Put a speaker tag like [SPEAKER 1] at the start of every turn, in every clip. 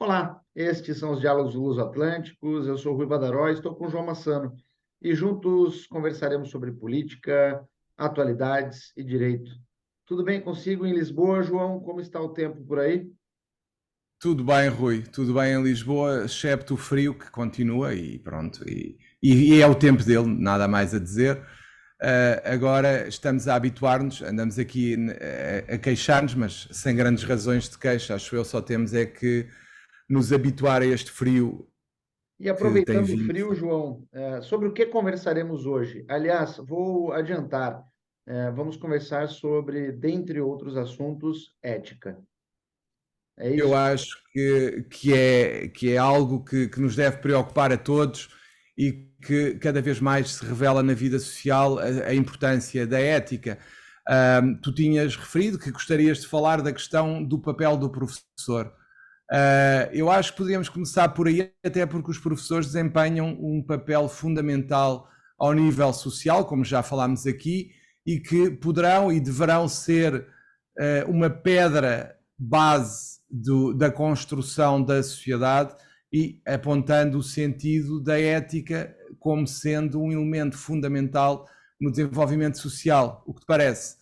[SPEAKER 1] Olá, estes são os Diálogos Luso-Atlânticos. Eu sou Rui Badaró, estou com o João Massano e juntos conversaremos sobre política, atualidades e direito. Tudo bem consigo em Lisboa, João? Como está o tempo por aí?
[SPEAKER 2] Tudo bem, Rui, tudo bem em Lisboa, excepto o frio que continua e pronto, e é o tempo dele, nada mais a dizer. Agora estamos a habituar-nos, andamos aqui a queixar-nos, mas sem grandes razões de queixa, acho eu, só temos é que nos habituar a este frio
[SPEAKER 1] E
[SPEAKER 2] que tem
[SPEAKER 1] aproveitando o
[SPEAKER 2] vindo.
[SPEAKER 1] frio, João, sobre o que conversaremos hoje? Aliás, vou adiantar, vamos conversar sobre, dentre outros assuntos, ética. É
[SPEAKER 2] Eu
[SPEAKER 1] isso?
[SPEAKER 2] acho que é algo que nos deve preocupar a todos e que cada vez mais se revela na vida social a importância da ética. Tu tinhas referido que gostarias de falar da questão do papel do professor. Eu acho que poderíamos começar por aí, até porque os professores desempenham um papel fundamental ao nível social, como já falámos aqui, e que poderão e deverão ser uma pedra base da construção da sociedade e apontando o sentido da ética como sendo um elemento fundamental no desenvolvimento social. O que te parece?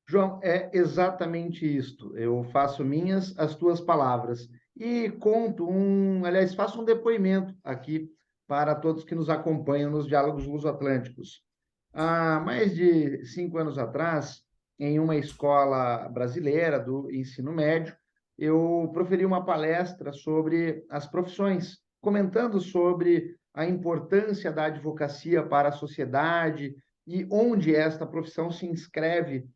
[SPEAKER 1] João, é exatamente isto. Eu faço minhas as tuas palavras e aliás, faço um depoimento aqui para todos que nos acompanham nos Diálogos Luso-Atlânticos. Há mais de 5 anos atrás, em uma escola brasileira do ensino médio, eu proferi uma palestra sobre as profissões, comentando sobre a importância da advocacia para a sociedade e onde esta profissão se inscreve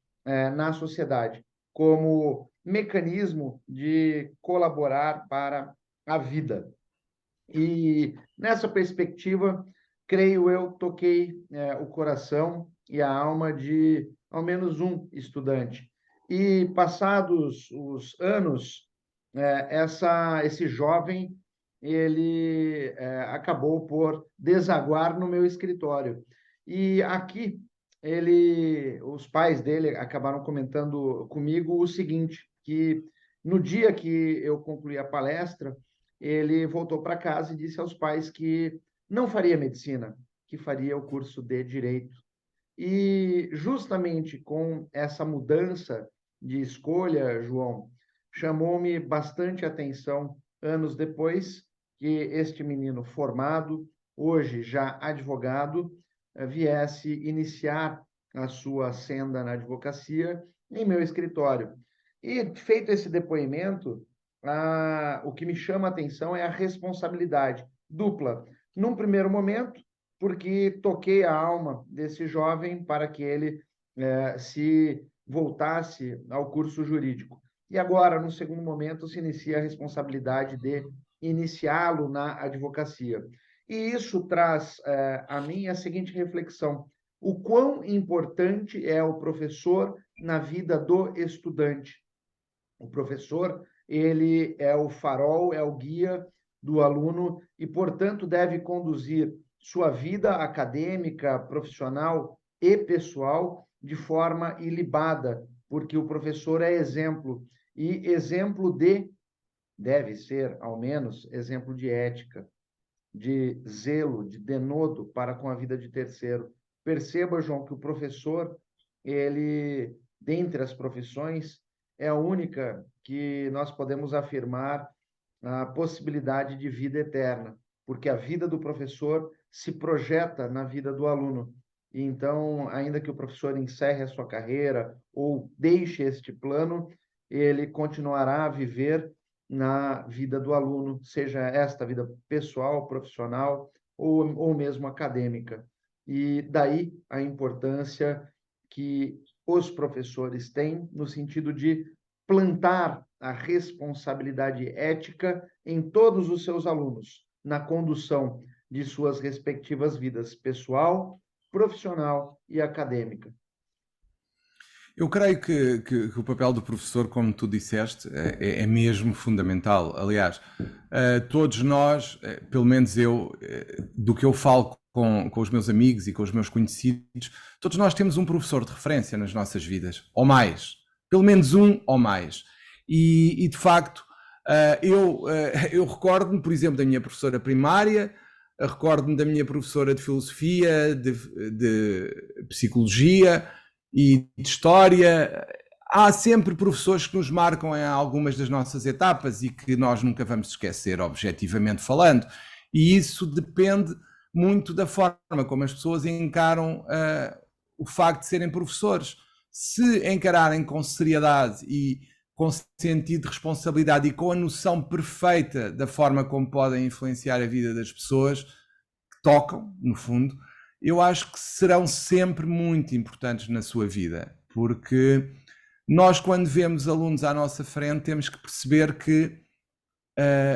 [SPEAKER 1] na sociedade, como mecanismo de colaborar para a vida. E nessa perspectiva, creio eu, toquei o coração e a alma de ao menos um estudante. E passados os anos, esse jovem ele acabou por desaguar no meu escritório. E aqui os pais dele acabaram comentando comigo o seguinte, que no dia que eu concluí a palestra, ele voltou para casa e disse aos pais que não faria medicina, que faria o curso de direito. E justamente com essa mudança de escolha, João, chamou-me bastante atenção anos depois que este menino formado, hoje já advogado, viesse iniciar a sua senda na advocacia em meu escritório. E feito esse depoimento, o que me chama a atenção é a responsabilidade dupla. Num primeiro momento, porque toquei a alma desse jovem para que ele se voltasse ao curso jurídico. E agora, no segundo momento, se inicia a responsabilidade de iniciá-lo na advocacia. E isso traz a mim a seguinte reflexão: o quão importante é o professor na vida do estudante. O professor, ele é o farol, é o guia do aluno e, portanto, deve conduzir sua vida acadêmica, profissional e pessoal de forma ilibada, porque o professor é exemplo e deve ser, ao menos, exemplo de ética, de zelo, de denodo para com a vida de terceiro. Perceba, João, que o professor, ele, dentre as profissões, é a única que nós podemos afirmar a possibilidade de vida eterna, porque a vida do professor se projeta na vida do aluno. E então, ainda que o professor encerre a sua carreira ou deixe este plano, ele continuará a viver na vida do aluno, seja esta vida pessoal, profissional ou mesmo acadêmica. E daí a importância que os professores têm no sentido de plantar a responsabilidade ética em todos os seus alunos, na condução de suas respectivas vidas pessoal, profissional e acadêmica.
[SPEAKER 2] Eu creio que o papel do professor, como tu disseste, é mesmo fundamental. Aliás, todos nós, pelo menos eu, do que eu falo com os meus amigos e com os meus conhecidos, todos nós temos um professor de referência nas nossas vidas, ou mais. Pelo menos um ou mais. E de facto, Eu recordo-me, por exemplo, da minha professora primária, recordo-me da minha professora de filosofia, de psicologia e de história. Há sempre professores que nos marcam em algumas das nossas etapas e que nós nunca vamos esquecer, objetivamente falando. E isso depende muito da forma como as pessoas encaram o facto de serem professores. Se encararem com seriedade e com sentido de responsabilidade e com a noção perfeita da forma como podem influenciar a vida das pessoas que tocam, no fundo, eu acho que serão sempre muito importantes na sua vida, porque nós, quando vemos alunos à nossa frente, temos que perceber que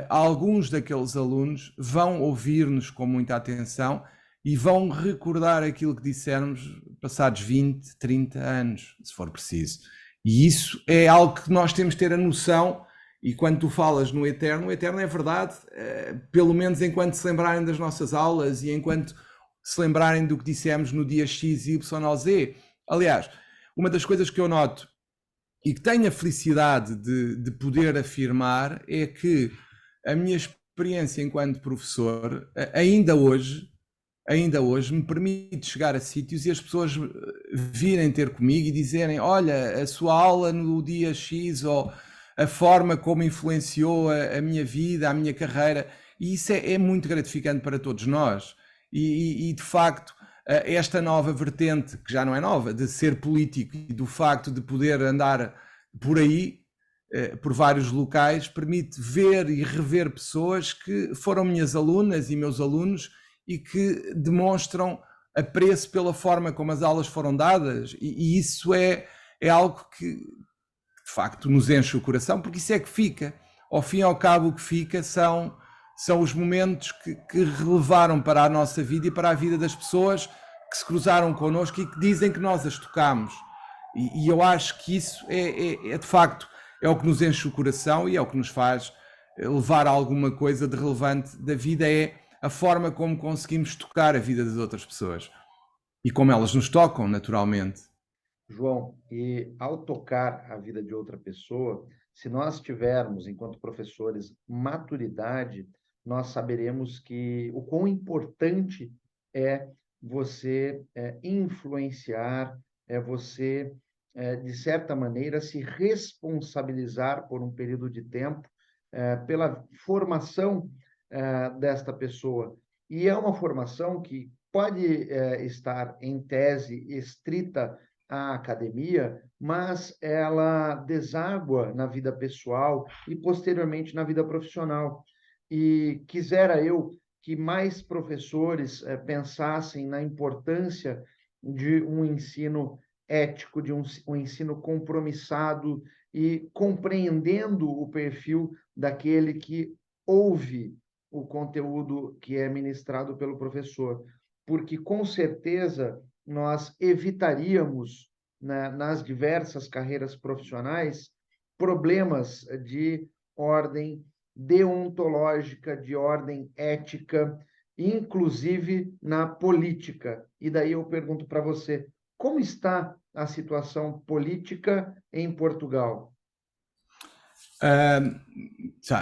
[SPEAKER 2] alguns daqueles alunos vão ouvir-nos com muita atenção e vão recordar aquilo que dissermos passados 20, 30 anos, se for preciso. E isso é algo que nós temos de ter a noção, e quando tu falas no eterno, o eterno é verdade, pelo menos enquanto se lembrarem das nossas aulas e enquanto se lembrarem do que dissemos no dia X, Y ou Z. Aliás, uma das coisas que eu noto e que tenho a felicidade de poder afirmar é que a minha experiência enquanto professor, ainda hoje me permite chegar a sítios e as pessoas virem ter comigo e dizerem: olha, a sua aula no dia X, ou a forma como influenciou a minha vida, a minha carreira. E isso é muito gratificante para todos nós. E de facto, esta nova vertente, que já não é nova, de ser político e do facto de poder andar por aí, por vários locais, permite ver e rever pessoas que foram minhas alunas e meus alunos e que demonstram apreço pela forma como as aulas foram dadas, e isso é algo que de facto nos enche o coração, porque isso é que fica. Ao fim e ao cabo, o que fica são os momentos que relevaram para a nossa vida e para a vida das pessoas que se cruzaram connosco e que dizem que nós as tocamos. E eu acho que isso é de facto é o que nos enche o coração e é o que nos faz levar a alguma coisa de relevante da vida, é a forma como conseguimos tocar a vida das outras pessoas e como elas nos tocam, naturalmente.
[SPEAKER 1] João, e ao tocar a vida de outra pessoa, se nós tivermos, enquanto professores, maturidade, nós saberemos que o quão importante é você influenciar, é você, de certa maneira, se responsabilizar por um período de tempo pela formação desta pessoa. E é uma formação que pode estar em tese estrita à academia, mas ela deságua na vida pessoal e posteriormente na vida profissional. E quisera eu que mais professores pensassem na importância de um ensino ético, de um ensino compromissado e compreendendo o perfil daquele que ouve o conteúdo que é ministrado pelo professor, porque com certeza nós evitaríamos, né, nas diversas carreiras profissionais, problemas de ordem deontológica, de ordem ética, inclusive na política. E daí eu pergunto para você, como está a situação política em Portugal?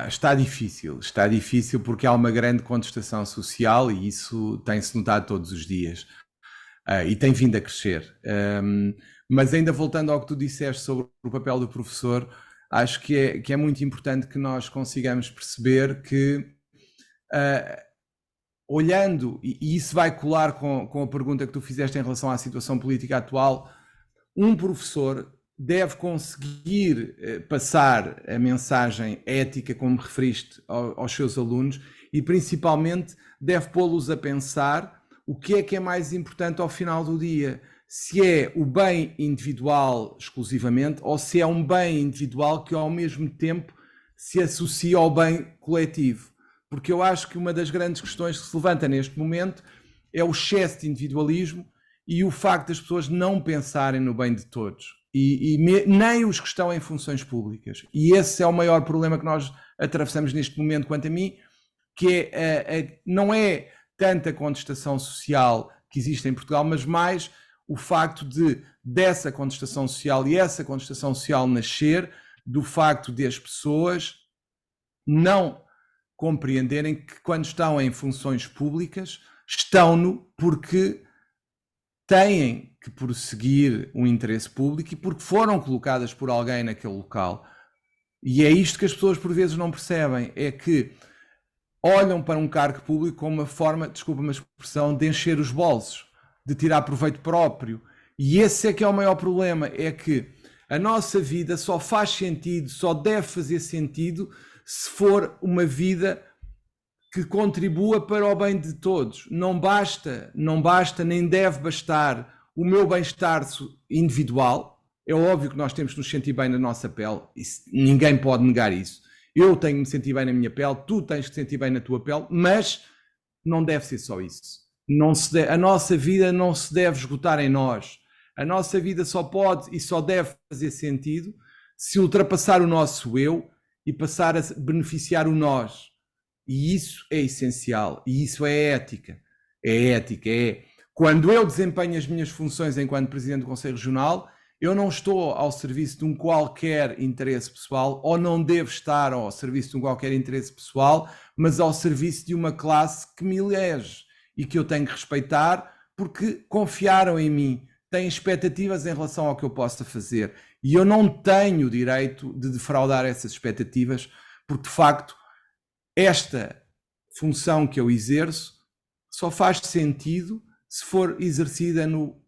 [SPEAKER 2] Está difícil porque há uma grande contestação social e isso tem-se notado todos os dias e tem vindo a crescer. Mas ainda voltando ao que tu disseste sobre o papel do professor, acho que é muito importante que nós consigamos perceber que, olhando, e isso vai colar com a pergunta que tu fizeste em relação à situação política atual, um professor deve conseguir passar a mensagem ética, como referiste, aos seus alunos e, principalmente, deve pô-los a pensar o que é mais importante ao final do dia. Se é o bem individual exclusivamente ou se é um bem individual que, ao mesmo tempo, se associa ao bem coletivo. Porque eu acho que uma das grandes questões que se levanta neste momento é o excesso de individualismo e o facto das pessoas não pensarem no bem de todos. Nem os que estão em funções públicas. E esse é o maior problema que nós atravessamos neste momento, quanto a mim, que não é tanta contestação social que existe em Portugal, mas mais o facto dessa contestação social e essa contestação social nascer do facto de as pessoas não compreenderem que quando estão em funções públicas, estão-no porque têm que prosseguir um interesse público e porque foram colocadas por alguém naquele local. E é isto que as pessoas por vezes não percebem, é que olham para um cargo público como uma forma, desculpa-me a expressão, de encher os bolsos, de tirar proveito próprio. E esse é que é o maior problema, é que a nossa vida só faz sentido, só deve fazer sentido se for uma vida que contribua para o bem de todos. Não basta, nem deve bastar o meu bem-estar individual. É óbvio que nós temos que nos sentir bem na nossa pele, ninguém pode negar isso. Eu tenho que me sentir bem na minha pele, tu tens que te sentir bem na tua pele, mas não deve ser só isso. A nossa vida não se deve esgotar em nós. A nossa vida só pode e só deve fazer sentido se ultrapassar o nosso eu e passar a beneficiar o nós. E isso é essencial, e isso é ética. É ética, é quando eu desempenho as minhas funções enquanto Presidente do Conselho Regional, eu não estou ao serviço de um qualquer interesse pessoal, ou não devo estar ao serviço de um qualquer interesse pessoal, mas ao serviço de uma classe que me elege e que eu tenho que respeitar porque confiaram em mim, têm expectativas em relação ao que eu possa fazer. E eu não tenho o direito de defraudar essas expectativas, porque de facto esta função que eu exerço só faz sentido se for exercida no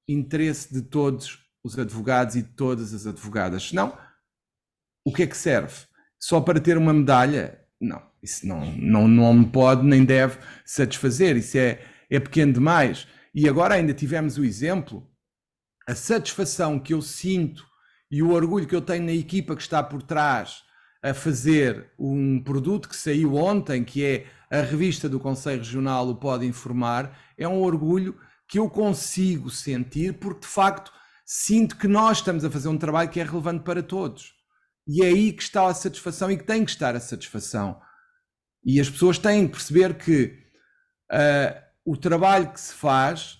[SPEAKER 2] interesse de todos os advogados e de todas as advogadas. Senão, o que é que serve? Só para ter uma medalha? Não, isso não me pode nem deve satisfazer, isso é pequeno demais. E agora ainda tivemos o exemplo, a satisfação que eu sinto e o orgulho que eu tenho na equipa que está por trás a fazer um produto que saiu ontem, que é a revista do Conselho Regional, o Pode Informar, é um orgulho que eu consigo sentir porque de facto sinto que nós estamos a fazer um trabalho que é relevante para todos. E é aí que está a satisfação e que tem que estar a satisfação. E as pessoas têm que perceber que o trabalho que se faz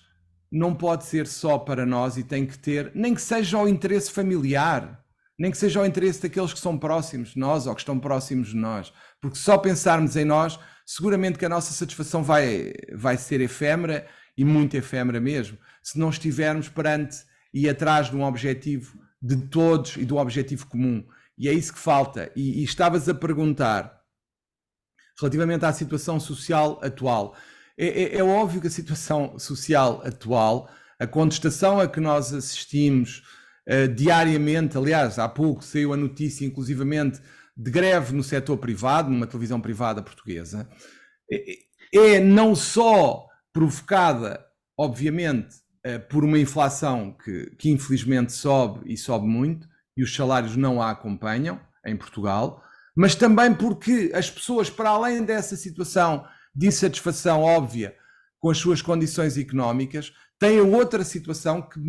[SPEAKER 2] não pode ser só para nós e tem que ter, nem que seja o interesse familiar, nem que seja o interesse daqueles que são próximos de nós ou que estão próximos de nós. Porque só pensarmos em nós, seguramente que a nossa satisfação vai ser efêmera e muito efêmera mesmo, se não estivermos perante e atrás de um objetivo de todos e de um objetivo comum. E é isso que falta. E estavas a perguntar relativamente à situação social atual. É óbvio que a situação social atual, a contestação a que nós assistimos diariamente, aliás, há pouco saiu a notícia, inclusivamente, de greve no setor privado, numa televisão privada portuguesa, é não só provocada, obviamente, por uma inflação que infelizmente sobe e sobe muito, e os salários não a acompanham em Portugal, mas também porque as pessoas, para além dessa situação de insatisfação óbvia com as suas condições económicas, têm outra situação que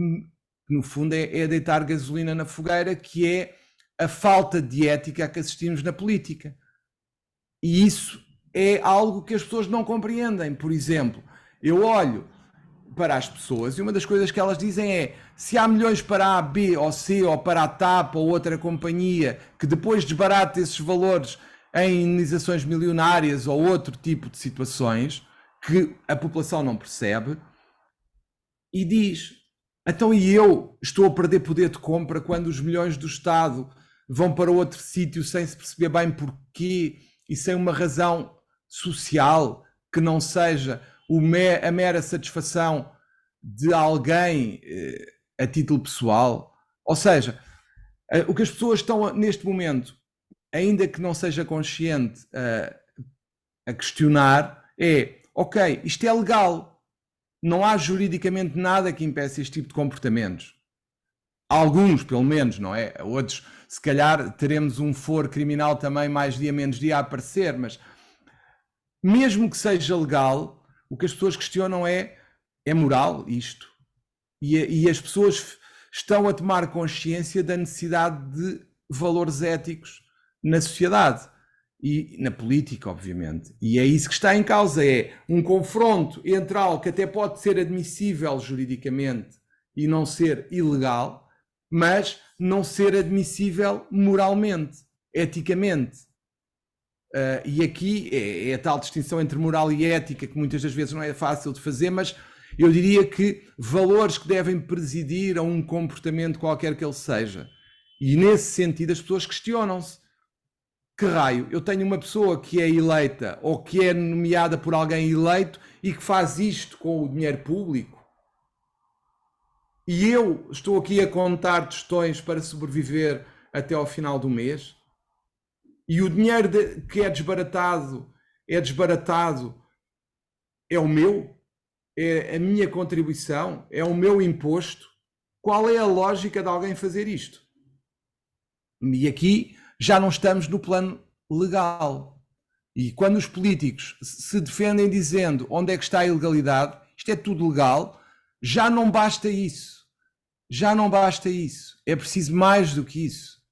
[SPEAKER 2] no fundo é deitar gasolina na fogueira, que é a falta de ética a que assistimos na política. E isso é algo que as pessoas não compreendem. Por exemplo, eu olho para as pessoas e uma das coisas que elas dizem é: se há milhões para A, B ou C, ou para a TAP ou outra companhia que depois desbarata esses valores em indenizações milionárias ou outro tipo de situações que a população não percebe, e diz: então e eu estou a perder poder de compra quando os milhões do Estado vão para outro sítio sem se perceber bem porquê e sem uma razão social que não seja a mera satisfação de alguém a título pessoal. Ou seja, o que as pessoas estão neste momento, ainda que não seja consciente, a questionar é: ok, isto é legal, não há juridicamente nada que impeça este tipo de comportamentos. Alguns, pelo menos, não é? Outros, se calhar, teremos um foro criminal também mais dia menos dia a aparecer, mas mesmo que seja legal, o que as pessoas questionam é moral isto? E as pessoas estão a tomar consciência da necessidade de valores éticos na sociedade e na política, obviamente. E é isso que está em causa, é um confronto entre algo que até pode ser admissível juridicamente e não ser ilegal, mas não ser admissível moralmente, eticamente. E aqui é a tal distinção entre moral e ética, que muitas das vezes não é fácil de fazer, mas eu diria que valores que devem presidir a um comportamento qualquer que ele seja. E nesse sentido as pessoas questionam-se: que raio, eu tenho uma pessoa que é eleita ou que é nomeada por alguém eleito e que faz isto com o dinheiro público, e eu estou aqui a contar tostões para sobreviver até ao final do mês, e o dinheiro que é desbaratado, é o meu, é a minha contribuição, é o meu imposto. Qual é a lógica de alguém fazer isto? E aqui já não estamos no plano legal. E quando os políticos se defendem dizendo onde é que está a ilegalidade, isto é tudo legal, já não basta isso. Já não basta isso. É preciso mais do que isso.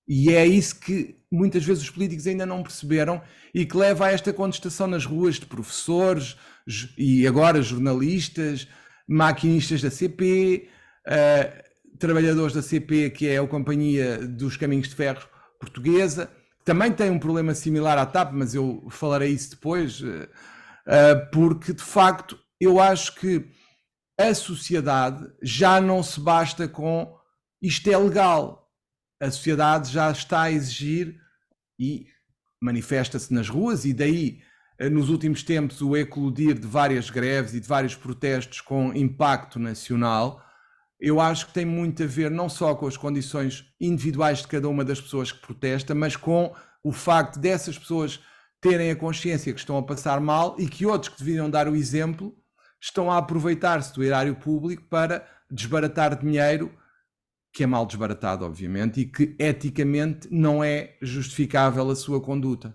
[SPEAKER 2] E é isso que muitas vezes os políticos ainda não perceberam e que leva a esta contestação nas ruas de professores e agora jornalistas, maquinistas da CP, trabalhadores da CP, que é a Companhia dos Caminhos de Ferro Portuguesa, que também tem um problema similar à TAP, mas eu falarei isso depois, porque de facto eu acho que a sociedade já não se basta com isto é legal. A sociedade já está a exigir e manifesta-se nas ruas, e daí, nos últimos tempos, o eclodir de várias greves e de vários protestos com impacto nacional. Eu acho que tem muito a ver não só com as condições individuais de cada uma das pessoas que protesta, mas com o facto dessas pessoas terem a consciência que estão a passar mal e que outros que deveriam dar o exemplo estão a aproveitar-se do erário público para desbaratar dinheiro que é mal desbaratado, obviamente, e que eticamente não é justificável a sua conduta.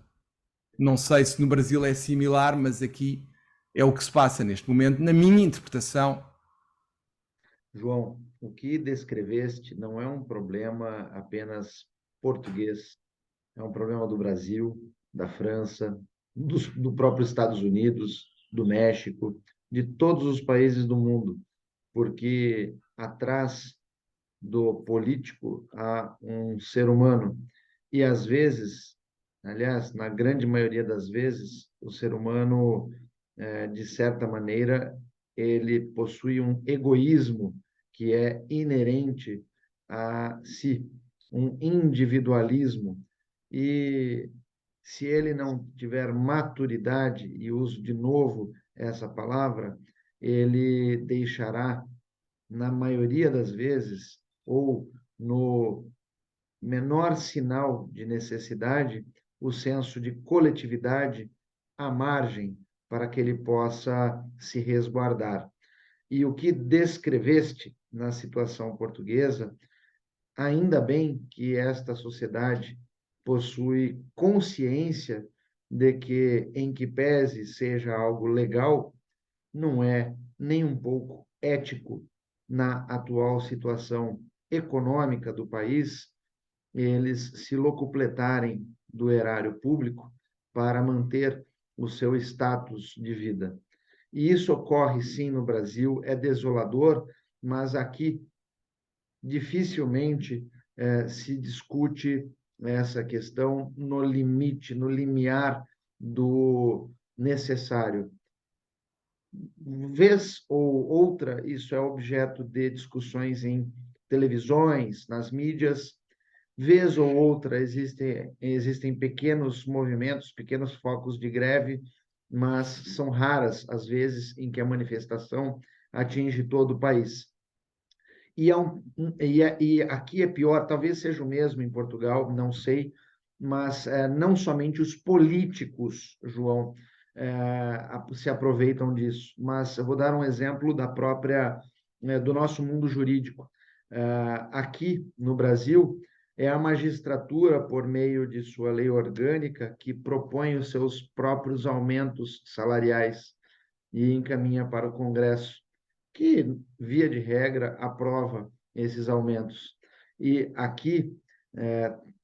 [SPEAKER 2] Não sei se no Brasil é similar, mas aqui é o que se passa neste momento, na minha interpretação.
[SPEAKER 1] João, o que descreveste não é um problema apenas português, é um problema do Brasil, da França, do próprio Estados Unidos, do México, de todos os países do mundo, porque atrás do político há um ser humano. E às vezes, aliás, na grande maioria das vezes, o ser humano, de certa maneira, ele possui um egoísmo que é inerente a si, um individualismo. E se ele não tiver maturidade, e uso de novo essa palavra, ele deixará, na maioria das vezes, ou no menor sinal de necessidade, o senso de coletividade à margem para que ele possa se resguardar. E o que descreveste na situação portuguesa, ainda bem que esta sociedade possui consciência de que, em que pese seja algo legal, não é nem um pouco ético na atual situação econômica do país, eles se locupletarem do erário público para manter o seu status de vida. E isso ocorre sim no Brasil, é desolador, mas aqui dificilmente se discute essa questão no limite, no limiar do necessário. Vez ou outra, isso é objeto de discussões em televisões, nas mídias. Vez ou outra, existem pequenos movimentos, pequenos focos de greve, mas são raras as vezes em que a manifestação atinge todo o país. E aqui é pior, talvez seja o mesmo em Portugal, não sei, mas não somente os políticos, João, se aproveitam disso, mas eu vou dar um exemplo do nosso mundo jurídico. Aqui no Brasil, é a magistratura, por meio de sua lei orgânica, que propõe os seus próprios aumentos salariais e encaminha para o Congresso, que, via de regra, aprova esses aumentos. E aqui,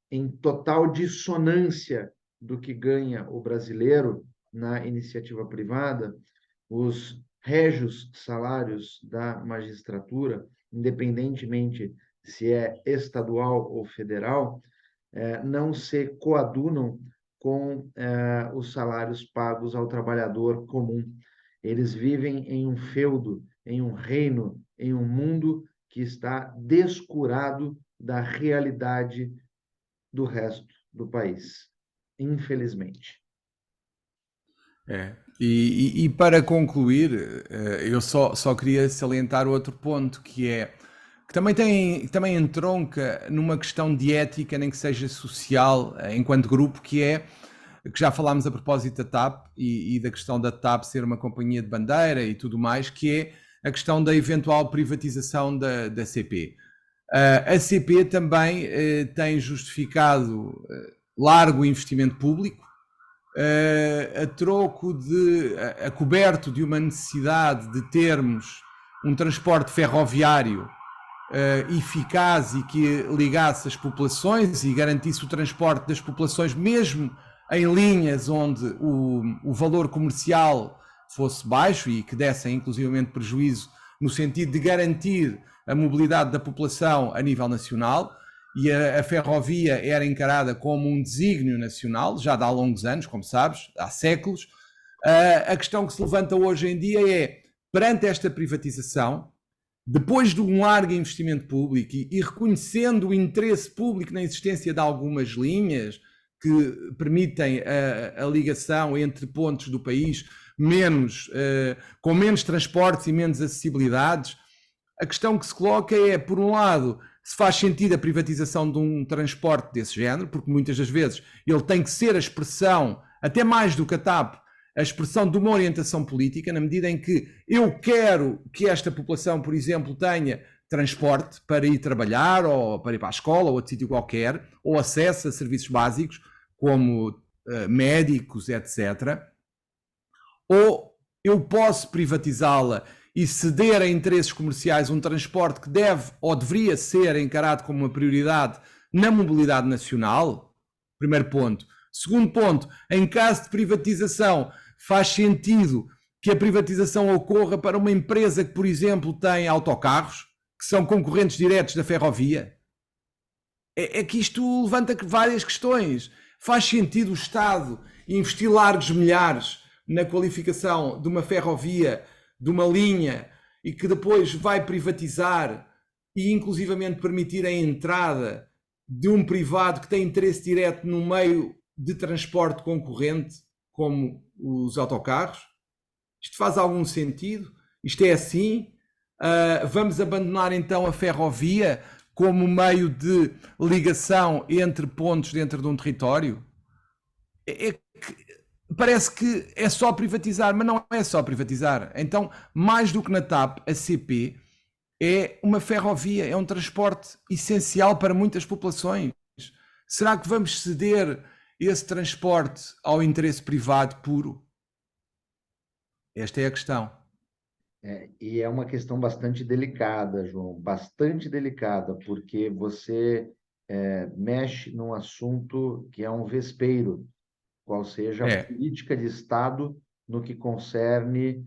[SPEAKER 1] em total dissonância do que ganha o brasileiro na iniciativa privada, os régios salários da magistratura, independentemente se é estadual ou federal, não se coadunam com os salários pagos ao trabalhador comum. Eles vivem em um feudo, em um reino, em um mundo que está descurado da realidade do resto do país, infelizmente.
[SPEAKER 2] E para concluir, eu só queria salientar outro ponto, que também entronca numa questão de ética, nem que seja social, enquanto grupo, que já falámos a propósito da TAP e da questão da TAP ser uma companhia de bandeira e tudo mais, que é a questão da eventual privatização da CP. A CP também tem justificado largo investimento público, a troco a coberto de uma necessidade de termos um transporte ferroviário eficaz e que ligasse as populações e garantisse o transporte das populações, mesmo em linhas onde o valor comercial fosse baixo e que dessem inclusivamente prejuízo, no sentido de garantir a mobilidade da população a nível nacional. E a ferrovia era encarada como um desígnio nacional, já de há longos anos, como sabes, há séculos. A questão que se levanta hoje em dia é, perante esta privatização, depois de um largo investimento público e reconhecendo o interesse público na existência de algumas linhas que permitem a ligação entre pontos do país com menos transportes e menos acessibilidades, a questão que se coloca é, por um lado, se faz sentido a privatização de um transporte desse género, porque muitas das vezes ele tem que ser a expressão, até mais do que a TAP, a expressão de uma orientação política, na medida em que eu quero que esta população, por exemplo, tenha transporte para ir trabalhar, ou para ir para a escola, ou outro sítio qualquer, ou acesso a serviços básicos, como médicos, etc. Ou eu posso privatizá-la e ceder a interesses comerciais um transporte que deve ou deveria ser encarado como uma prioridade na mobilidade nacional. Primeiro ponto. Segundo ponto, em caso de privatização, faz sentido que a privatização ocorra para uma empresa que, por exemplo, tem autocarros, que são concorrentes diretos da ferrovia? É que isto levanta várias questões. Faz sentido o Estado investir largos milhares na qualificação de uma ferrovia, de uma linha, e que depois vai privatizar e inclusivamente permitir a entrada de um privado que tem interesse direto no meio de transporte concorrente, como os autocarros? Isto faz algum sentido? Isto é assim? Vamos abandonar então a ferrovia como meio de ligação entre pontos dentro de um território? Parece que é só privatizar, mas não é só privatizar. Então, mais do que na TAP, a CP é uma ferrovia, é um transporte essencial para muitas populações. Será que vamos ceder esse transporte ao interesse privado puro? Esta é a questão.
[SPEAKER 1] E é uma questão bastante delicada, João, bastante delicada, porque você mexe num assunto que é um vespeiro, qual seja a política de Estado no que concerne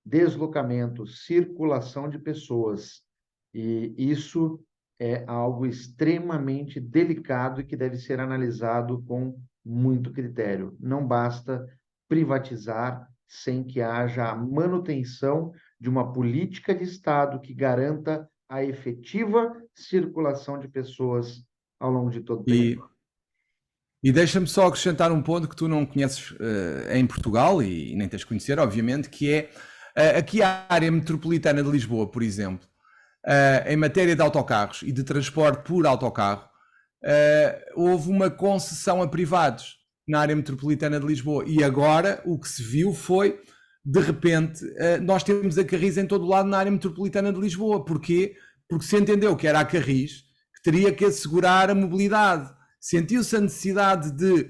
[SPEAKER 1] deslocamento, circulação de pessoas. E isso é algo extremamente delicado e que deve ser analisado com muito critério. Não basta privatizar sem que haja a manutenção de uma política de Estado que garanta a efetiva circulação de pessoas ao longo de todo o território.
[SPEAKER 2] E deixa-me só acrescentar um ponto que tu não conheces em Portugal e nem tens de conhecer, obviamente, que é aqui a área metropolitana de Lisboa, por exemplo, em matéria de autocarros e de transporte por autocarro, houve uma concessão a privados na área metropolitana de Lisboa e agora o que se viu foi, de repente, nós temos a Carris em todo o lado na área metropolitana de Lisboa. Porquê? Porque se entendeu que era a Carris que teria que assegurar a mobilidade. Sentiu-se a necessidade de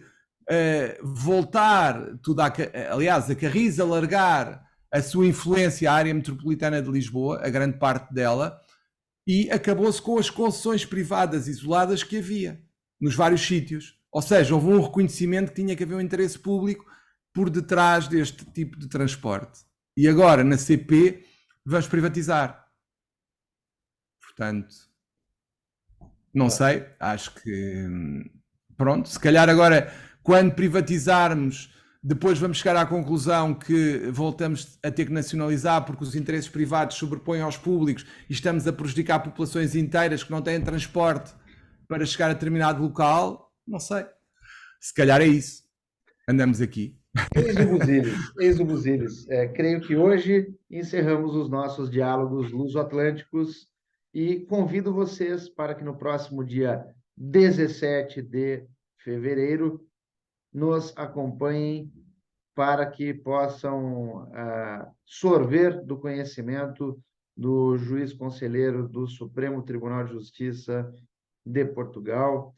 [SPEAKER 2] voltar tudo aliás, a Carris alargar a sua influência à área metropolitana de Lisboa, a grande parte dela, e acabou-se com as concessões privadas isoladas que havia nos vários sítios. Ou seja, houve um reconhecimento que tinha que haver um interesse público por detrás deste tipo de transporte. E agora, na CP, vamos privatizar. Portanto, não sei, acho que... Pronto, se calhar agora Quando privatizarmos, depois vamos chegar à conclusão que voltamos a ter que nacionalizar porque os interesses privados sobrepõem aos públicos e estamos a prejudicar populações inteiras que não têm transporte para chegar a determinado local. Não sei. Se calhar é isso. Andamos aqui.
[SPEAKER 1] Eis o Busilis, eis o Busilis. Creio que hoje encerramos os nossos diálogos luso-atlânticos e convido vocês para que no próximo dia 17 de fevereiro nos acompanhem para que possam sorver do conhecimento do juiz conselheiro do Supremo Tribunal de Justiça de Portugal,